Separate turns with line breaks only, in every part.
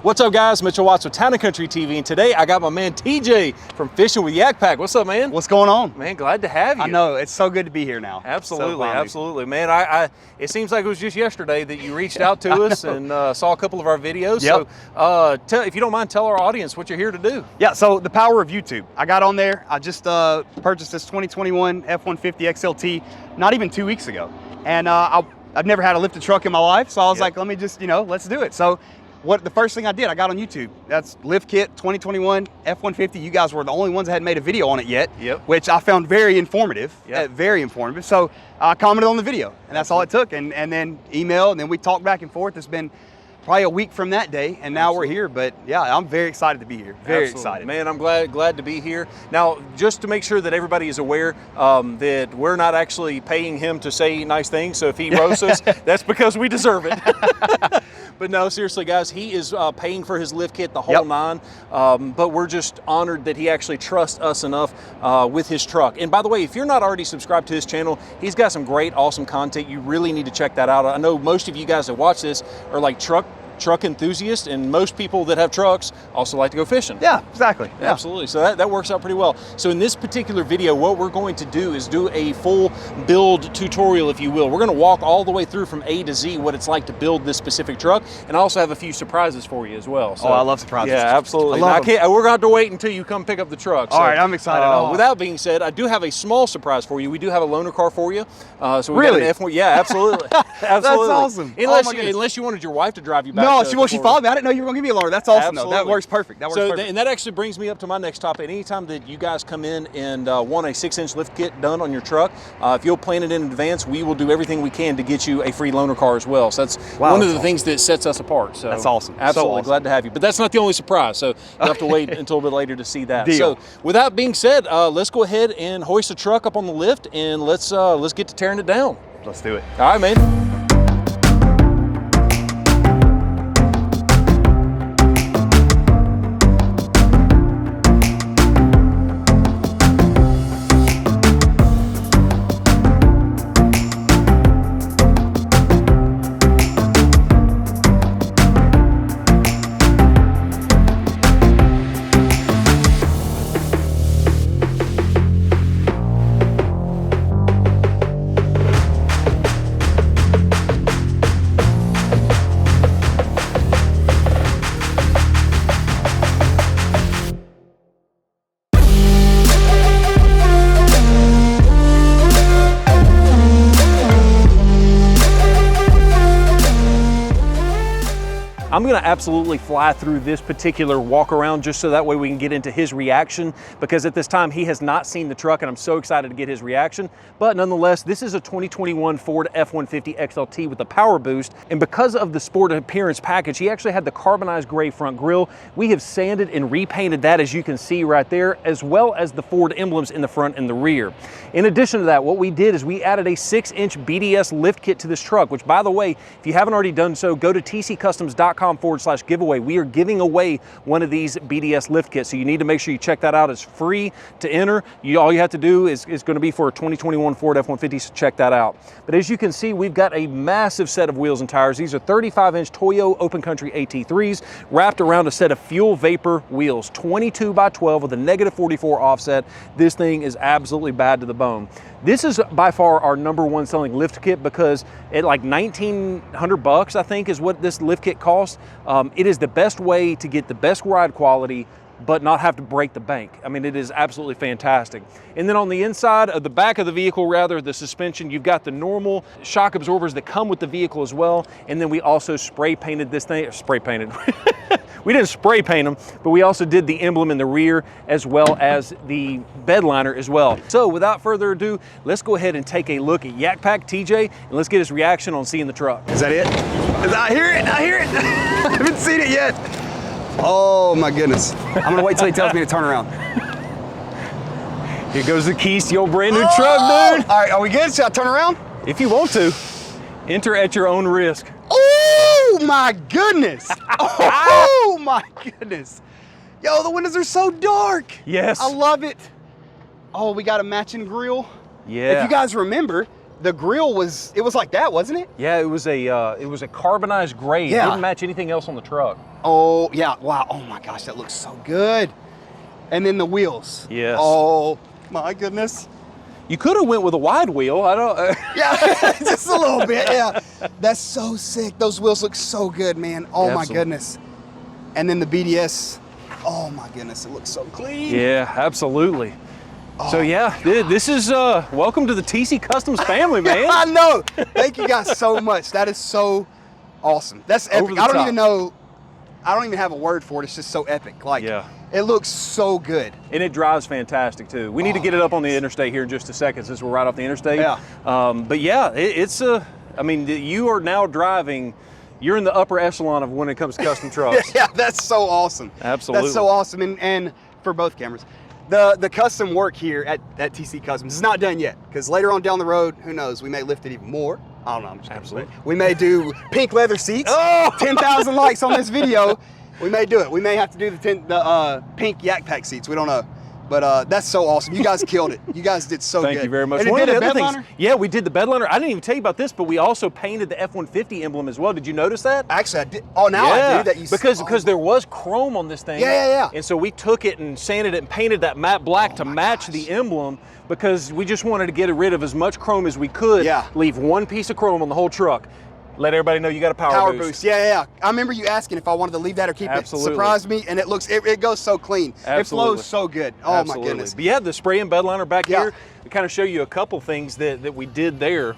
What's up, guys? Mitchell Watts with Toyo Open Country TV, and today I got my man TJ from Fishing with YakPak. What's up, man?
What's going on?
Man, glad to have you.
I know, it's so good to be here now.
Absolutely, absolutely. Man, it seems like it was just yesterday that you reached out to us and saw a couple of our videos.
Yep.
So if you don't mind, tell our audience what you're here to do.
Yeah, so the power of YouTube. I got on there. I just purchased this 2021 F-150 XLT not even 2 weeks ago. And I've never had a lifted truck in my life, so I was like, let me just, let's do it. So the first thing I did, I got on YouTube. That's Lift Kit 2021 F-150. You guys were the only ones that hadn't made a video on it yet, which I found very informative, very informative. So I commented on the video, and that's all it took. And then email, and then we talked back and forth. It's been probably a week from that day, and now we're here. But yeah, I'm very excited to be here. Very excited. Man,
I'm glad to be here. Now, just to make sure that everybody is aware that we're not actually paying him to say nice things. So if he roasts us, that's because we deserve it. But no, seriously, guys, he is paying for his lift kit, the whole nine. But we're just honored that he actually trusts us enough with his truck. And by the way, if you're not already subscribed to his channel, he's got some great, awesome content. You really need to check that out. I know most of you guys that watch this are like truck enthusiasts, and most people that have trucks also like to go fishing.
Yeah, exactly. Yeah.
Absolutely. So that works out pretty well. So in this particular video, what we're going to do is do a full build tutorial, if you will. We're going to walk all the way through from A to Z what it's like to build this specific truck, and I also have a few surprises for you as well. So,
I love surprises.
Yeah, absolutely. We're going to have to wait until you come pick up the truck.
All right, I'm excited.
With that being said, I do have a small surprise for you. We do have a loaner car for you. So we
really?
got an F1. Yeah, absolutely. Absolutely.
That's awesome.
Unless you wanted your wife to drive you back.
No, she followed me. I didn't know you were going to give me a loaner. That's awesome, though. That works perfect. That works perfect.
And that actually brings me up to my next topic. Anytime that you guys come in and want a 6-inch lift kit done on your truck, if you'll plan it in advance, we will do everything we can to get you a free loaner car as well. So that's one of the things that sets us apart. So
that's awesome.
Absolutely. Glad to have you. But that's not the only surprise. So you'll have to wait until a bit later to see that. Deal. So with that being said, let's go ahead and hoist the truck up on the lift, and let's get to tearing it down.
Let's do it.
All right, man. I'm gonna absolutely fly through this particular walk around just so that way we can get into his reaction, because at this time he has not seen the truck, and I'm so excited to get his reaction. But nonetheless, this is a 2021 Ford F-150 XLT with a Powerboost, and because of the sport appearance package, he actually had the carbonized gray front grille. We have sanded and repainted that, as you can see right there, as well as the Ford emblems in the front and the rear. In addition to that, what we did is we added a 6-inch BDS lift kit to this truck, which, by the way, if you haven't already done so, go to tccustoms.com/giveaway. We are giving away one of these BDS lift kits, so you need to make sure you check that out. It's free to enter. All you have to do is going to be for a 2021 Ford F-150, so check that out. But as you can see, we've got a massive set of wheels and tires. These are 35-inch Toyo Open Country ATIIIs wrapped around a set of fuel vapor wheels, 22x12 with a -44 offset. This thing is absolutely bad to the bone. This is by far our #1 selling lift kit, because at like $1,900, I think, is what this lift kit costs. It is the best way to get the best ride quality, but not have to break the bank. I mean, it is absolutely fantastic. And then on the inside of the back of the vehicle, rather, the suspension, you've got the normal shock absorbers that come with the vehicle as well. And then we also spray painted this thing, we didn't spray paint them, but we also did the emblem in the rear as well as the bed liner as well. So without further ado, let's go ahead and take a look at YakPak TJ, and let's get his reaction on seeing the truck.
Is that it? I hear it, I hear it. I haven't seen it yet. Oh my goodness. I'm gonna wait till he tells me to turn around.
Here goes the keys to your brand new truck, dude.
All right, are we good? Should I turn around?
If you want to, enter at your own risk.
Oh my goodness. Oh my goodness. Yo, the windows are so dark.
Yes.
I love it. Oh, we got a matching grill.
Yeah.
If you guys remember, the grill was, it was like that, wasn't it?
Yeah, it was a carbonized gray.
Yeah.
It didn't match anything else on the truck.
Oh, yeah, wow. Oh my gosh, that looks so good. And then the wheels.
Yes.
Oh my goodness.
You could have went with a wide wheel. I don't.
Yeah, just a little bit, yeah. That's so sick. Those wheels look so good, man. Oh my
Absolutely.
goodness. And then the BDS. Oh my goodness, it looks so clean.
Yeah, absolutely. So yeah, this is welcome to the TC Customs family, man.
I know. Thank you guys so much. That is so awesome. That's epic.
Over the
I don't
top.
even know. I don't even have a word for it. It's just so epic. Like,
Yeah.
it looks so good.
And it drives fantastic too. We need to get it up on the interstate here in just a second since we're right off the interstate.
Yeah.
But yeah, it's I mean, you are now driving. You're in the upper echelon of when it comes to custom trucks.
Yeah, that's so awesome.
Absolutely.
That's so awesome. And for both cameras. The custom work here at TC Customs is not done yet, because later on down the road, who knows, we may lift it even more. I don't know, I'm just kidding.
Absolutely.
We may do pink leather seats.
Oh!
10,000 likes on this video. We may do it. We may have to do the pink YakPak seats. We don't know. But that's so awesome. You guys killed it. You guys did so good.
Thank you very much.
And
One
it
of
did
the
a
other
bed
things,
liner?
yeah, we did the bed liner. I didn't even tell you about this, but we also painted the F-150 emblem as well. Did you notice that?
Actually, I did. Oh, now I do that.
Because there was chrome on this thing.
Yeah.
And so we took it and sanded it and painted that matte black to match the emblem, because we just wanted to get rid of as much chrome as we could.
Yeah.
Leave one piece of chrome on the whole truck. Let everybody know you got a power boost.
Yeah. I remember you asking if I wanted to leave that or keep
Absolutely.
it. Surprised me, and it goes so clean.
Absolutely.
It flows so good. Oh
Absolutely.
my goodness.
But yeah, the spray and bed liner back
Yeah.
here, to kind of show you a couple things that we did there.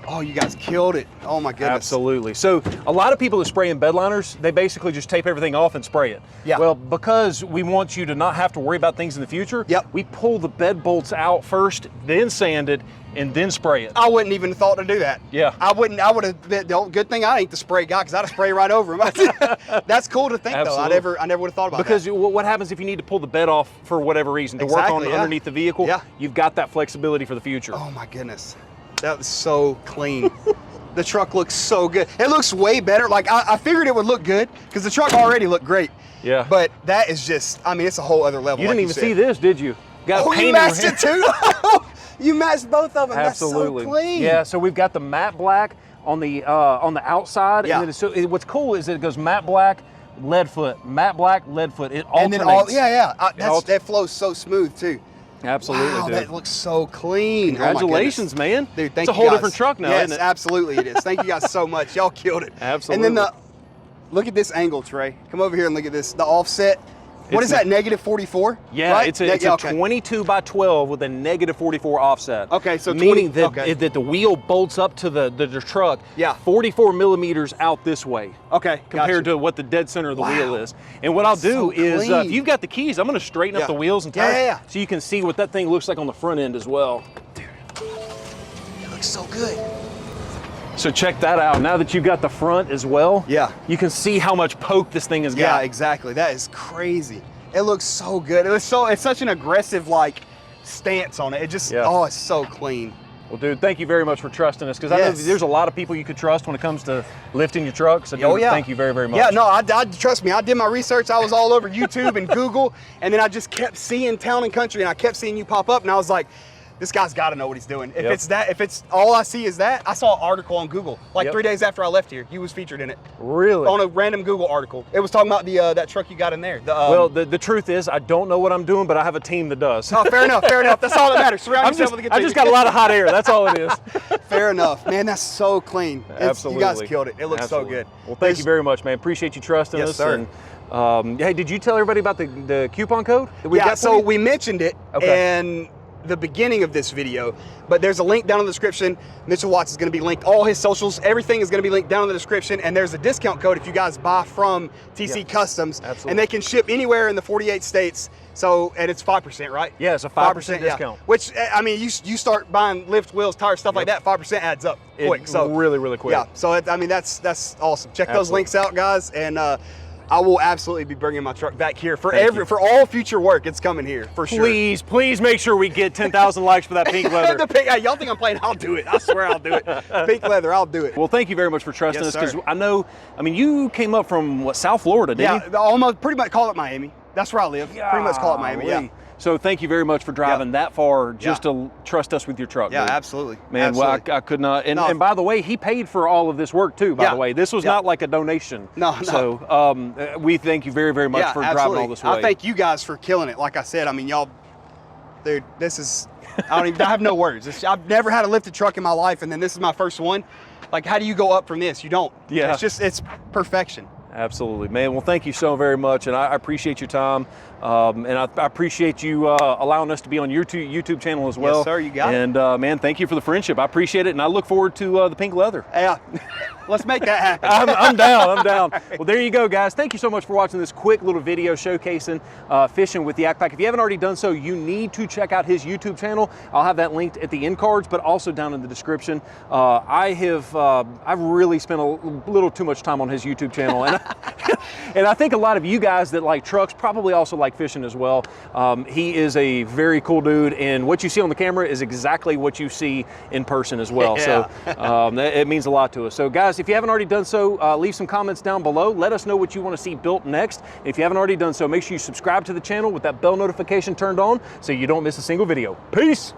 Oh, you guys killed it. Oh my goodness.
Absolutely. So a lot of people that spray in bed liners, they basically just tape everything off and spray it.
Yeah.
Well, because we want you to not have to worry about things in the future,
Yep.
we pull the bed bolts out first, then sand it, and then spray it.
I wouldn't even thought to do that.
Yeah.
I would have been, good thing I ain't the spray guy, because I'd have sprayed right over him. That's cool to think
Absolutely.
though. I never would have thought about
Because
that.
what happens if you need to pull the bed off for whatever reason, to work on
Exactly, yeah.
underneath the vehicle,
Yeah.
you've got that flexibility for the future.
Oh my goodness. That was so clean. The truck looks so good. It looks way better. Like I figured it would look good, because the truck already looked great.
Yeah.
But that is just, I mean, it's a whole other level.
You
like
didn't even
said.
see this, did you? Got
Oh,
paint
you
in
matched
your
it too? You matched both of them.
Absolutely.
That's so clean.
Yeah, so we've got the matte black on the outside.
Yeah.
And then what's cool is that it goes matte black, lead foot, matte black, lead foot. It alternates.
And then that flows so smooth too.
Absolutely,
Wow,
dude.
that looks so clean.
Congratulations,
oh my goodness.
man.
Dude, thank
it's a
you
whole
guys.
different truck now,
yes,
isn't it?
Absolutely it is. Thank you guys so much. Y'all killed it.
Absolutely.
And then look at this angle, Trey. Come over here and look at this. The offset. What is that, negative 44?
Yeah,
right?
it's a 22 by 12 with a negative 44 offset.
Okay, so
meaning
20 okay.
that the wheel bolts up to the truck.
Yeah.
44 millimeters out this way.
Okay,
compared
gotcha.
to what the dead center of the
Wow.
wheel is. And what I'll do
So
is, if
clean.
you've got the keys, I'm going to straighten up
Yeah.
the wheels and tires,
Yeah.
so you can see what that thing looks like on the front end as well.
It looks so good.
So check that out. Now that you've got the front as well,
Yeah.
you can see how much poke this thing has
Yeah,
got.
exactly. That is crazy. It looks so good. It's such an aggressive stance on it. It just it's so clean.
Well, dude, thank you very much for trusting us, because I know
Yes.
there's a lot of people you could trust when it comes to lifting your truck. So, dude, thank you very, very much.
Yeah, no, I trust me. I did my research. I was all over YouTube and Google, and then I just kept seeing Town and Country, and I kept seeing you pop up, and I was like, this guy's got to know what he's doing. If it's all I see is that, I saw an article on Google 3 days after I left here. You was featured in it.
Really?
On a random Google article. It was talking about that truck you got in there.
Well, the truth is, I don't know what I'm doing, but I have a team that does.
Oh, fair enough. That's all that matters. Surround yourself with a good team.
I just got a lot of hot air. That's all it is.
Fair enough. Man, that's so clean.
Absolutely.
You guys killed it. It looks
Absolutely.
so good.
Well, thank you very much, man. Appreciate you trusting us.
Sir.
And, hey, did you tell everybody about the coupon code that we got for
so
you?
we mentioned it in the beginning of this video, but there's a link down in the description. Mitchell Watts is going to be linked. All his socials, everything is going to be linked down in the description, and there's a discount code if you guys buy from TC Customs.
Absolutely.
And they can ship anywhere in the 48 states. So, and it's 5%, right?
Yeah, it's a 5% discount.
Yeah. Which, I mean, you start buying lift, wheels, tires, stuff like that, 5% adds up quick. So
really, really quick.
Yeah, so I mean, that's awesome. Check those links out, guys, and I will absolutely be bringing my truck back here for for all future work. It's coming here for sure.
Please make sure we get 10,000 likes for that pink leather.
Hey, y'all think I'm playing? I'll do it. I swear I'll do it. Pink leather, I'll do it.
Well, thank you very much for trusting
Yes,
us, because
sir.
I mean, you came up from South Florida, didn't you?
Yeah, almost pretty much call it Miami. That's where I live. Pretty much call it Miami. Yeah.
So thank you very much for driving that far just to trust us with your truck.
Yeah,
dude.
absolutely.
Man,
absolutely.
well, I could not. And by the way, he paid for all of this work too, by the way. This was not like a donation.
No.
So we thank you very, very much for driving all this way.
I thank you guys for killing it. Like I said, I mean, y'all, dude, this is, I have no words. I've never had a lifted truck in my life, and then this is my first one. Like, how do you go up from this? You don't.
Yeah.
It's perfection.
Absolutely, man. Well, thank you so very much, and I appreciate your time, and I appreciate you allowing us to be on your YouTube channel as well.
Yes, sir, you got it.
And man, thank you for the friendship. I appreciate it, and I look forward to the pink leather.
Yeah, let's make that happen.
I'm down, I'm down. Well, there you go, guys. Thank you so much for watching this quick little video showcasing fishing with YakPak. If you haven't already done so, you need to check out his YouTube channel. I'll have that linked at the end cards, but also down in the description. I've really spent a little too much time on his YouTube channel, and and I think a lot of you guys that like trucks probably also like fishing as well. He is a very cool dude, and what you see on the camera is exactly what you see in person as well.
Yeah.
So it means a lot to us. So guys, if you haven't already done so, leave some comments down below. Let us know what you want to see built next. If you haven't already done so, make sure you subscribe to the channel with that bell notification turned on so you don't miss a single video. Peace.